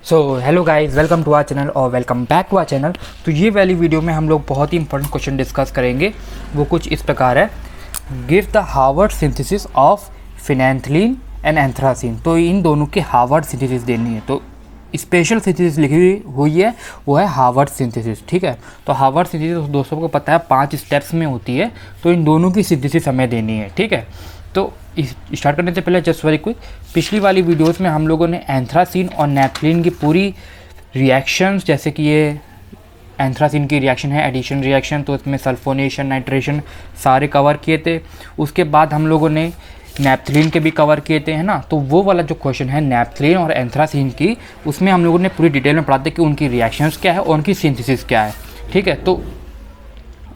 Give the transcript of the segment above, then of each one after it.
So hello guys, welcome to our channel और welcome back to our channel. तो ये वाली वीडियो में हम लोग बहुत ही इंपॉर्टेंट क्वेश्चन डिस्कस करेंगे। वो कुछ इस प्रकार है, give the Harvard synthesis of phenanthrene and anthracene. तो इन दोनों की हार्वर्ड सिंथेसिस देनी है। तो स्पेशल सिंथेसिस लिखी हुई है, वो है हार्वर्ड सिंथेसिस। ठीक है, तो हार्वर्ड सिंथेसिस दोस्तों को पता है 5 स्टेप्स में होती है। तो इन दोनों की सिंथेसिस हमें देनी है। ठीक है, तो स्टार्ट करने से पहले जस्ट वेरी क्विक, पिछली वाली वीडियोस में हम लोगों ने एंथ्रासीन और नैप्थलीन की पूरी रिएक्शंस, जैसे कि ये एंथ्रासीन की रिएक्शन है एडिशन रिएक्शन, तो इसमें सल्फोनेशन नाइट्रेशन सारे कवर किए थे। उसके बाद हम लोगों ने नैप्थलीन के भी कवर किए थे, है ना। तो वो वाला जो क्वेश्चन है नैप्थलीन और एंथ्रासीन की, उसमें हम लोगों ने पूरी डिटेल में पढ़ा था कि उनकी रिएक्शंस क्या है और उनकी सिंथेसिस क्या है। ठीक है, तो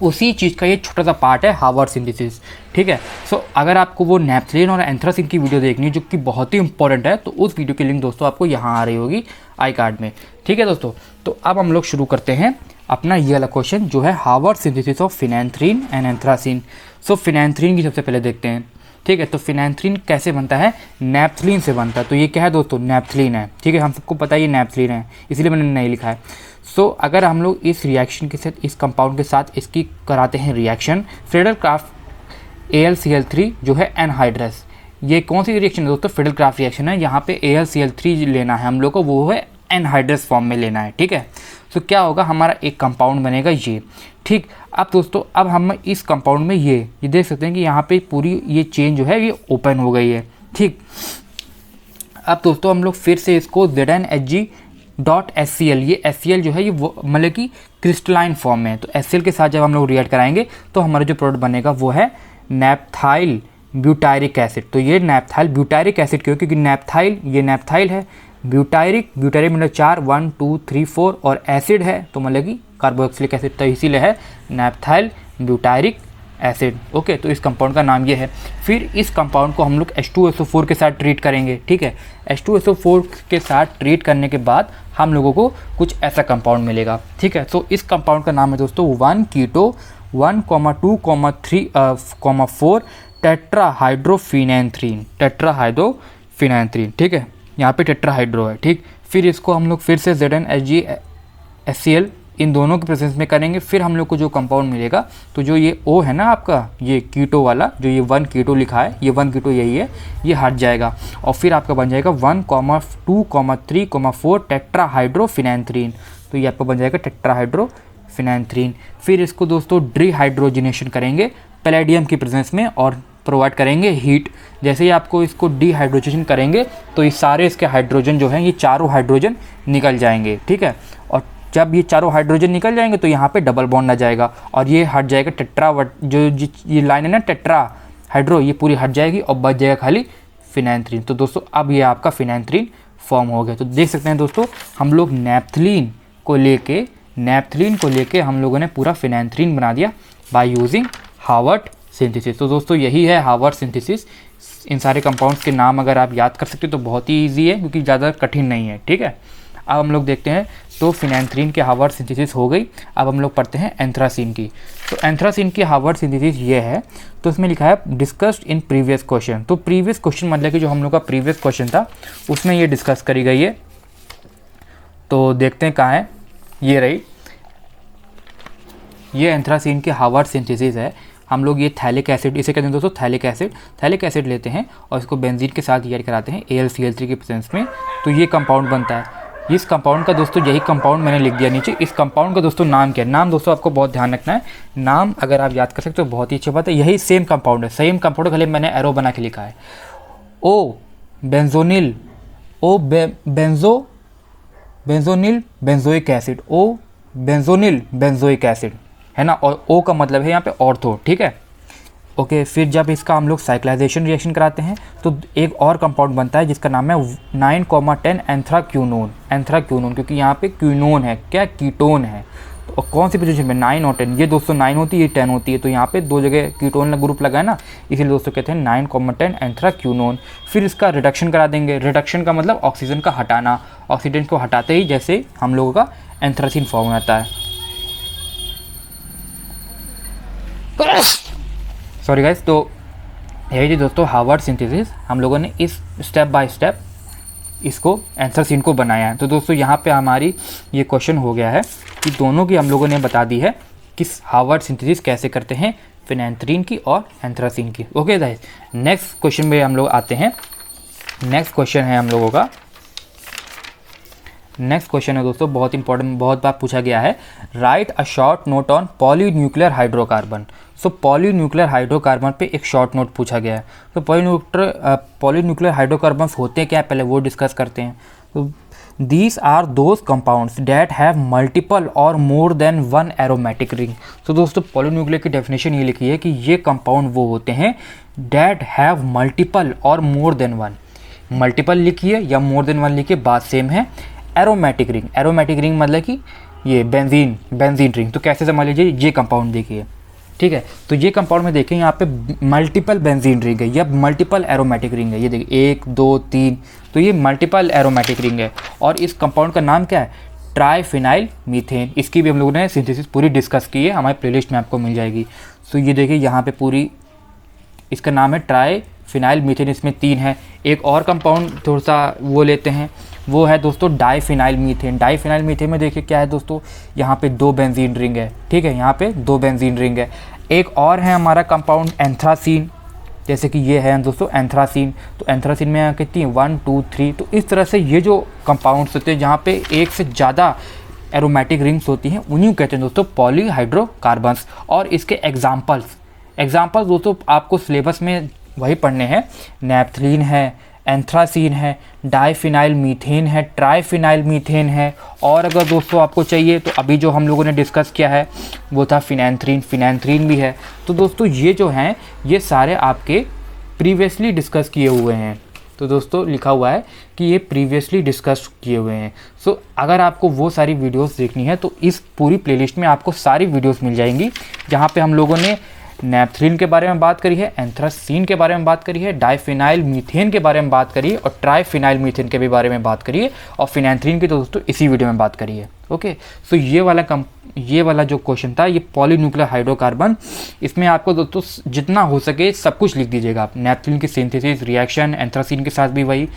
उसी चीज़ का ये छोटा सा पार्ट है हार्वर्ड सिंथेसिस। ठीक है, सो अगर आपको वो नैप्थलीन और एंथ्रासीन की वीडियो देखनी है जो कि बहुत ही इंपॉर्टेंट है, तो उस वीडियो की लिंक दोस्तों आपको यहाँ आ रही होगी आई कार्ड में। ठीक है दोस्तों, तो अब हम लोग शुरू करते हैं अपना ये वाला क्वेश्चन जो है Harvard synthesis of phenanthrene and anthracene. So phenanthrene की सबसे पहले देखते हैं। ठीक है, तो फिनेंथ्रीन कैसे बनता है? नैप्थलीन से बनता है। तो ये क्या है दोस्तों? नैप्थलीन है। ठीक है, हम सबको पता है ये नैप्थलीन है, इसलिए मैंने नहीं लिखा है। सो अगर हम लोग इस रिएक्शन के साथ, इस कंपाउंड के साथ इसकी कराते हैं रिएक्शन, फ्रीडल-क्राफ्ट AlCl3 जो है एनहाइड्रस, ये कौन सी रिएक्शन है दोस्तों? फ्रीडल-क्राफ्ट रिएक्शन है। यहाँ पे AlCl3 लेना है हम लोग को, वो है एनहाइड्रस फॉर्म में लेना है। ठीक है, तो क्या होगा, हमारा एक कंपाउंड बनेगा ये। ठीक, अब दोस्तों अब हम इस कंपाउंड में ये देख सकते हैं कि यहाँ पे पूरी ये चेन जो है ये ओपन हो गई है। ठीक, अब दोस्तों हम लोग फिर से इसको ZnHg.HCl, ये HCl जो है ये मतलब कि क्रिस्टलाइन फॉर्म में है। तो HCl के साथ जब हम लोग रिएक्ट कराएंगे तो हमारा जो प्रोडक्ट बनेगा वो है नैप्थाइल ब्यूटायरिक एसिड। तो ये नैप्थाइल ब्यूटायरिक एसिड क्यों? क्योंकि नैप्थाइल, ये नैप्थाइल है, ब्यूटायरिक मतलब 4 1 2 3 4 और एसिड है तो मतलब कि कार्बोक्सिलिक एसिड, तो इसीलिए है नैप्थाइल ब्यूटायरिक एसिड। ओके, तो इस कंपाउंड का नाम ये है। फिर इस कंपाउंड को हम लोग H2SO4 के साथ ट्रीट करेंगे। ठीक है, H2SO4 के साथ ट्रीट करने के बाद हम लोगों को कुछ ऐसा कंपाउंड मिलेगा। ठीक है, तो इस कंपाउंड का नाम है दोस्तों 1-कीटो 1,2,3,4 टेट्राहाइड्रोफिनेंथ्रीन। ठीक है, यहाँ पे टेट्राहाइड्रो है। ठीक, फिर इसको हम लोग फिर से ZnHgHCl इन दोनों के प्रेजेंस में करेंगे। फिर हम लोग को जो कंपाउंड मिलेगा, तो जो ये O है ना आपका, ये कीटो वाला, जो ये 1-कीटो लिखा है, ये 1-कीटो यही है, ये हट जाएगा और फिर आपका बन जाएगा 1,2,3,4 टेट्राहाइड्रोफिनेंथ्रीन। तो ये आपका बन जाएगा टेट्राहाइड्रोफिनेंथ्रीन। फिर इसको दोस्तों डिहाइड्रोजनेशन करेंगे पैलेडियम की प्रेजेंस में और प्रोवाइड करेंगे हीट। जैसे ही आपको इसको डिहाइड्रोजनेशन करेंगे तो ये सारे इसके हाइड्रोजन जो हैं, ये चारों हाइड्रोजन निकल जाएंगे। ठीक है, और जब ये चारों हाइड्रोजन निकल जाएंगे तो यहाँ पे डबल बॉन्ड आ जाएगा और ये हट जाएगा जो ये लाइन है ना टेट्राहाइड्रो, ये पूरी हट जाएगी और बच जाएगा खाली फिनेंथ्रीन। तो दोस्तों अब ये आपका फिनेंथ्रीन फॉर्म हो गया। तो देख सकते हैं दोस्तों, हम लोग नैप्थलीन को लेके हम लोगों ने पूरा फिनेंथ्रीन बना दिया बाय यूजिंग हार्वर्ड सिंथेसिस। तो दोस्तों यही है हार्वर्ड सिंथेसिस। इन सारे कंपाउंड्स के नाम अगर आप याद कर सकते हो तो बहुत ही ईजी है, क्योंकि ज़्यादा कठिन नहीं है। ठीक है, अब हम लोग देखते हैं, तो फिनेंथ्रीन की हार्वर्ड सिंथेसिस हो गई। अब हम लोग पढ़ते हैं एंथ्रासीन की। तो एंथ्रासीन की हार्वर्ड सिंथेसिस ये है, तो इसमें लिखा है डिस्कस्ड इन प्रीवियस क्वेश्चन। तो प्रीवियस क्वेश्चन मतलब कि जो हम लोग का प्रीवियस क्वेश्चन था उसमें ये डिस्कस करी गई है। तो देखते हैं कहाँ है, ये रही, ये एंथ्रासीन की हार्वर्ड सिंथेसिस है। हम लोग ये थैलिक एसिड, इसे कहते हैं दोस्तों थैलिक एसिड लेते हैं और इसको बेंजीन के साथ रिएक्ट कराते हैं AlCl3 के प्रेजेंस में, तो ये कंपाउंड बनता है। इस कंपाउंड का दोस्तों, यही कंपाउंड मैंने लिख दिया नीचे। इस कंपाउंड का दोस्तों नाम क्या है? नाम दोस्तों आपको बहुत ध्यान रखना है, नाम अगर आप याद कर सकते हो बहुत ही अच्छी बात है। यही सेम कंपाउंड है, सेम कंपाउंड, खाली मैंने एरो बना के लिखा है। बेंजोनिल बेंजोइक एसिड है ना, और O का मतलब है यहाँ पे ऑर्थो। ठीक है, ओके, फिर जब इसका हम लोग साइक्लाइजेशन रिएक्शन कराते हैं तो एक और कंपाउंड बनता है जिसका नाम है 9,10 एंथ्राक्यूनोन, क्योंकि यहाँ पे क्यूनोन है, क्या कीटोन है। तो कौन सी पोजीशन में? 9 और 10, ये दोस्तों 9 होती है, ये 10 होती है, तो यहाँ पे दो जगह कीटोन ग्रुप लगा है ना, इसीलिए दोस्तों कहते हैं 9,10 एंथ्राक्यूनोन। फिर इसका रिडक्शन करा देंगे। रिडक्शन का मतलब ऑक्सीजन का हटाना, ऑक्सीजन को हटाते ही जैसे हम लोगों का एंथ्रासीन फॉर्म होता है। सॉरी गाइस, तो यही थी दोस्तों हार्वर्ड सिंथेसिस। हम लोगों ने इस स्टेप बाय स्टेप इसको एंथ्रासीन को बनाया है। तो दोस्तों यहाँ पे हमारी ये क्वेश्चन हो गया है कि दोनों की हम लोगों ने बता दी है कि हार्वर्ड सिंथेसिस कैसे करते हैं फिनेंथ्रीन की और एंथ्रासीन की। ओके गाइस, नेक्स्ट क्वेश्चन में हम लोग आते हैं। नेक्स्ट क्वेश्चन है हम लोगों का, नेक्स्ट क्वेश्चन है दोस्तों बहुत इंपॉर्टेंट, बहुत बार पूछा गया है। Right a short note on polynuclear hydrocarbon. So polynuclear hydrocarbon पे एक शॉर्ट नोट पूछा गया है। तो पॉलीन्यूक्लियर हाइड्रोकार्बन्स होते क्या है पहले वो डिस्कस करते हैं। तो these are those compounds that have multiple और more than one aromatic ring. तो दोस्तों पॉलीन्यूक्लियर की डेफिनेशन ये लिखी है कि ये कंपाउंड वो होते हैं डैट हैव मल्टीपल और मोर देन वन। मल्टीपल लिखिए या मोर देन वन लिखिए, बात सेम है। एरोमेटिक रिंग, एरोमेटिक रिंग मतलब कि ये बेंजीन रिंग। तो कैसे समझ लीजिए, ये कंपाउंड देखिए, ठीक है। तो ये कंपाउंड में देखें यहाँ पे मल्टीपल बेंजीन रिंग है या मल्टीपल एरोमेटिक रिंग है। ये देखिए 1 2 3, तो ये मल्टीपल एरोमेटिक रिंग है। और इस कंपाउंड का नाम क्या है, ट्राइफिनाइल मीथेन। इसकी भी हम लोगों ने सिंथेसिस पूरी डिस्कस की है, हमारे प्लेलिस्ट में आपको मिल जाएगी। तो ये देखिए यहाँ पे पूरी इसका नाम है ट्राइफिनाइल मीथेन। इसमें 3 है। एक और कंपाउंड थोड़ा सा वो लेते हैं, वो है दोस्तों डाइफिनाइल मीथेन। डाइफिनाइल मीथेन में देखिए क्या है दोस्तों, यहाँ पे 2 बेंजीन रिंग है, ठीक है, यहाँ पे 2 बेंजीन रिंग है। एक और है हमारा कंपाउंड एंथ्रासीन, जैसे कि ये है दोस्तों एंथ्रासीन। तो एंथ्रासीन में यहाँ कितनी 1 2 3। तो इस तरह से ये जो कंपाउंड्स होते हैं जहाँ पे एक से ज़्यादा एरोमेटिक रिंग्स होती हैं उन्हीं को कहते हैं दोस्तों पॉलीहाइड्रोकार्बन्स। और इसके एग्जाम्पल्स दोस्तों आपको सिलेबस में वही पढ़ने हैं। नैप्थलीन है, एंथ्रासीन है, डाइफिनाइल मीथेन है, ट्राइफिनाइल मीथेन है। और अगर दोस्तों आपको चाहिए तो अभी जो हम लोगों ने डिस्कस किया है वो था फिनेंथ्रीन भी है। तो दोस्तों ये जो हैं ये सारे आपके प्रीवियसली डिस्कस किए हुए हैं। तो दोस्तों लिखा हुआ है कि ये प्रीवियसली डिस्कस किए हुए हैं। सो अगर आपको वो सारी वीडियोस देखनी है तो इस पूरी प्लेलिस्ट में आपको सारी वीडियोस मिल जाएंगी, जहाँ पे हम लोगों ने नैप्थलीन के बारे में बात करी है, एंथ्रासीन के बारे में बात करी है, डाइफिनाइल मीथेन के बारे में बात करी है और ट्राइफिनाइल मीथेन के भी बारे में बात करी है, और फिनेंथ्रीन की तो दोस्तों इसी वीडियो में बात करी है। ओके, सो ये वाला जो क्वेश्चन था ये पॉलीन्यूक्लियर हाइड्रोकार्बन, इसमें आपको दोस्तों जितना हो सके सब कुछ लिख दीजिएगा आप। नैप्थलीन की सिंथेसिस रिएक्शन, एंथ्रासीन के साथ भी वही।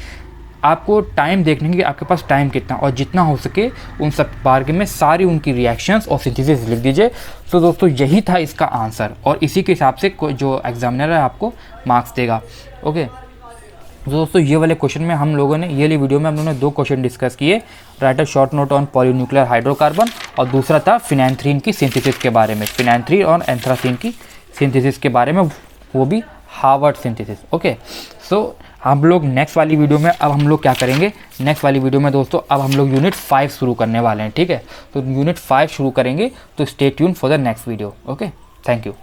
आपको टाइम देखने की आपके पास टाइम कितना, और जितना हो सके उन सब बारे में सारी उनकी रिएक्शंस और सिंथेसिस लिख दीजिए। तो दोस्तों यही था इसका आंसर, और इसी के हिसाब से जो एग्जामिनर है आपको मार्क्स देगा। ओके, तो दोस्तों ये वाले क्वेश्चन में हम लोगों ने, ये वाली वीडियो में हम लोगों ने 2 क्वेश्चन डिस्कस किए। Right a short note on polynuclear hydrocarbon, और दूसरा था फिनेंथ्रीन की सिंथेसिस के बारे में, फिनेंथ्रीन और एंथ्रासीन की सिंथेसिस के बारे में, वो भी हार्वर्ड सिंथेसिस। ओके, सो हम लोग नेक्स्ट वाली वीडियो में अब हम लोग क्या करेंगे, नेक्स्ट वाली वीडियो में दोस्तों अब हम लोग यूनिट 5 शुरू करने वाले हैं, ठीक है। तो यूनिट 5 शुरू करेंगे, तो stay tune for the next video. Okay, thank you.